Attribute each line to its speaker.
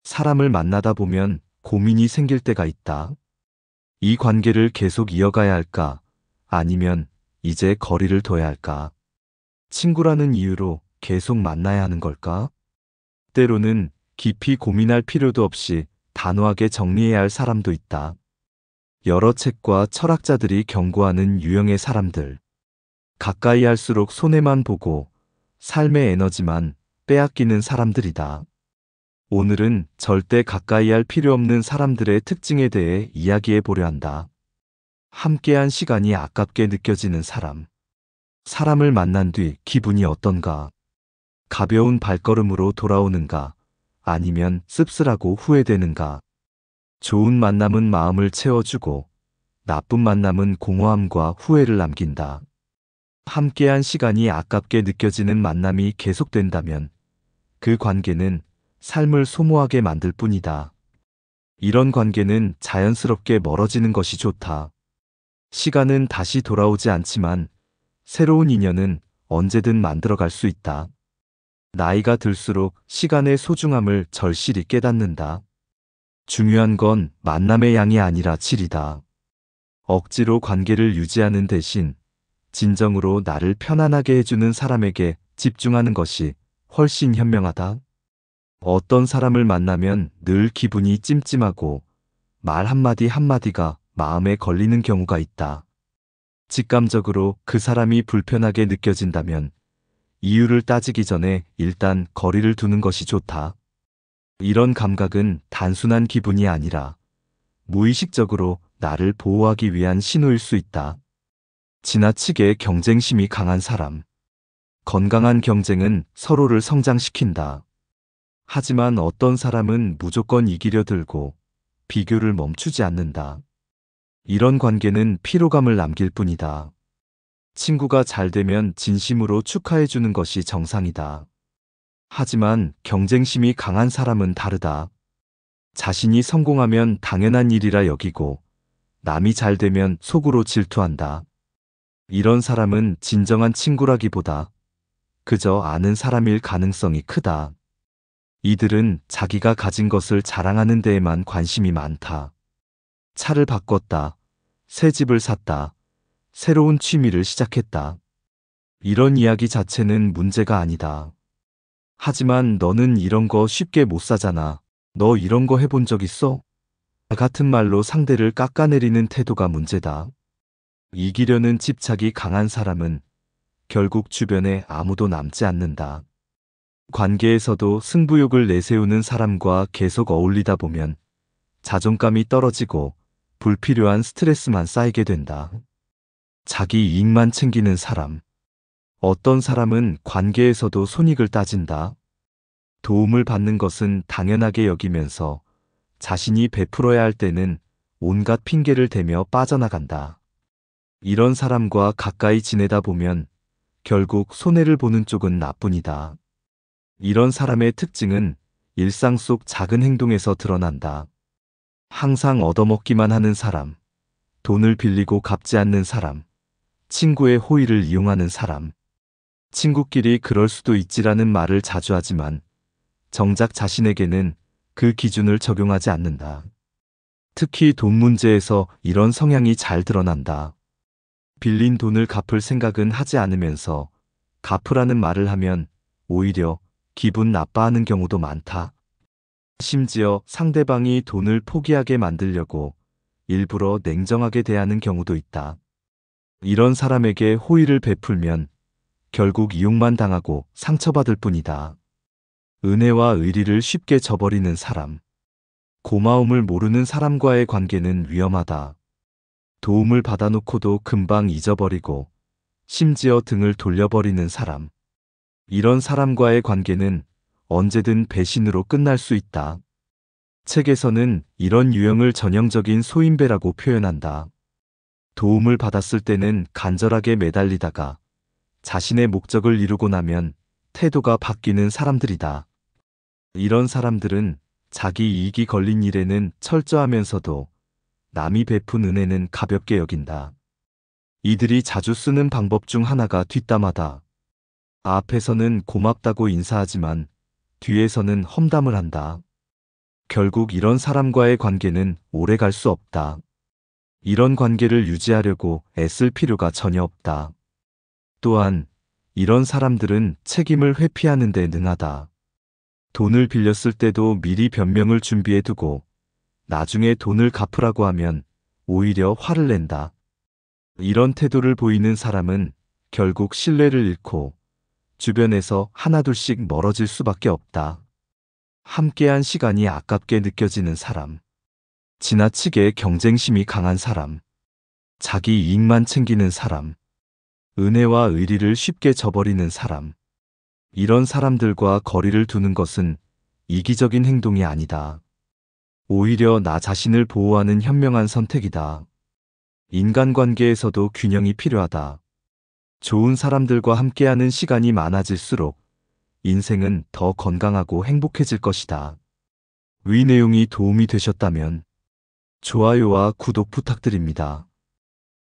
Speaker 1: 사람을 만나다 보면 고민이 생길 때가 있다. 이 관계를 계속 이어가야 할까? 아니면 이제 거리를 둬야 할까? 친구라는 이유로 계속 만나야 하는 걸까? 때로는 깊이 고민할 필요도 없이 단호하게 정리해야 할 사람도 있다. 여러 책과 철학자들이 경고하는 유형의 사람들. 가까이 할수록 손해만 보고 삶의 에너지만 빼앗기는 사람들이다. 오늘은 절대 가까이 할 필요 없는 사람들의 특징에 대해 이야기해 보려 한다. 함께한 시간이 아깝게 느껴지는 사람. 사람을 만난 뒤 기분이 어떤가? 가벼운 발걸음으로 돌아오는가? 아니면 씁쓸하고 후회되는가? 좋은 만남은 마음을 채워주고 나쁜 만남은 공허함과 후회를 남긴다. 함께한 시간이 아깝게 느껴지는 만남이 계속된다면 그 관계는 삶을 소모하게 만들 뿐이다. 이런 관계는 자연스럽게 멀어지는 것이 좋다. 시간은 다시 돌아오지 않지만 새로운 인연은 언제든 만들어갈 수 있다. 나이가 들수록 시간의 소중함을 절실히 깨닫는다. 중요한 건 만남의 양이 아니라 질이다. 억지로 관계를 유지하는 대신 진정으로 나를 편안하게 해주는 사람에게 집중하는 것이 훨씬 현명하다. 어떤 사람을 만나면 늘 기분이 찜찜하고 말 한마디 한마디가 마음에 걸리는 경우가 있다. 직감적으로 그 사람이 불편하게 느껴진다면 이유를 따지기 전에 일단 거리를 두는 것이 좋다. 이런 감각은 단순한 기분이 아니라 무의식적으로 나를 보호하기 위한 신호일 수 있다. 지나치게 경쟁심이 강한 사람. 건강한 경쟁은 서로를 성장시킨다. 하지만 어떤 사람은 무조건 이기려 들고 비교를 멈추지 않는다. 이런 관계는 피로감을 남길 뿐이다. 친구가 잘 되면 진심으로 축하해주는 것이 정상이다. 하지만 경쟁심이 강한 사람은 다르다. 자신이 성공하면 당연한 일이라 여기고 남이 잘 되면 속으로 질투한다. 이런 사람은 진정한 친구라기보다 그저 아는 사람일 가능성이 크다. 이들은 자기가 가진 것을 자랑하는 데에만 관심이 많다. 차를 바꿨다. 새 집을 샀다. 새로운 취미를 시작했다. 이런 이야기 자체는 문제가 아니다. 하지만 너는 이런 거 쉽게 못 사잖아. 너 이런 거 해본 적 있어? 같은 말로 상대를 깎아내리는 태도가 문제다. 이기려는 집착이 강한 사람은 결국 주변에 아무도 남지 않는다. 관계에서도 승부욕을 내세우는 사람과 계속 어울리다 보면 자존감이 떨어지고 불필요한 스트레스만 쌓이게 된다. 자기 이익만 챙기는 사람. 어떤 사람은 관계에서도 손익을 따진다. 도움을 받는 것은 당연하게 여기면서 자신이 베풀어야 할 때는 온갖 핑계를 대며 빠져나간다. 이런 사람과 가까이 지내다 보면 결국 손해를 보는 쪽은 나뿐이다. 이런 사람의 특징은 일상 속 작은 행동에서 드러난다. 항상 얻어먹기만 하는 사람, 돈을 빌리고 갚지 않는 사람, 친구의 호의를 이용하는 사람. 친구끼리 그럴 수도 있지라는 말을 자주 하지만 정작 자신에게는 그 기준을 적용하지 않는다. 특히 돈 문제에서 이런 성향이 잘 드러난다. 빌린 돈을 갚을 생각은 하지 않으면서 갚으라는 말을 하면 오히려 기분 나빠하는 경우도 많다. 심지어 상대방이 돈을 포기하게 만들려고 일부러 냉정하게 대하는 경우도 있다. 이런 사람에게 호의를 베풀면 결국 이용만 당하고 상처받을 뿐이다. 은혜와 의리를 쉽게 저버리는 사람. 고마움을 모르는 사람과의 관계는 위험하다. 도움을 받아놓고도 금방 잊어버리고 심지어 등을 돌려버리는 사람. 이런 사람과의 관계는 언제든 배신으로 끝날 수 있다. 책에서는 이런 유형을 전형적인 소인배라고 표현한다. 도움을 받았을 때는 간절하게 매달리다가 자신의 목적을 이루고 나면 태도가 바뀌는 사람들이다. 이런 사람들은 자기 이익이 걸린 일에는 철저하면서도 남이 베푼 은혜는 가볍게 여긴다. 이들이 자주 쓰는 방법 중 하나가 뒷담화다. 앞에서는 고맙다고 인사하지만 뒤에서는 험담을 한다. 결국 이런 사람과의 관계는 오래 갈 수 없다. 이런 관계를 유지하려고 애쓸 필요가 전혀 없다. 또한 이런 사람들은 책임을 회피하는 데 능하다. 돈을 빌렸을 때도 미리 변명을 준비해 두고 나중에 돈을 갚으라고 하면 오히려 화를 낸다. 이런 태도를 보이는 사람은 결국 신뢰를 잃고 주변에서 하나둘씩 멀어질 수밖에 없다. 함께한 시간이 아깝게 느껴지는 사람, 지나치게 경쟁심이 강한 사람, 자기 이익만 챙기는 사람, 은혜와 의리를 쉽게 저버리는 사람. 이런 사람들과 거리를 두는 것은 이기적인 행동이 아니다. 오히려 나 자신을 보호하는 현명한 선택이다. 인간관계에서도 균형이 필요하다. 좋은 사람들과 함께하는 시간이 많아질수록 인생은 더 건강하고 행복해질 것이다. 위 내용이 도움이 되셨다면 좋아요와 구독 부탁드립니다.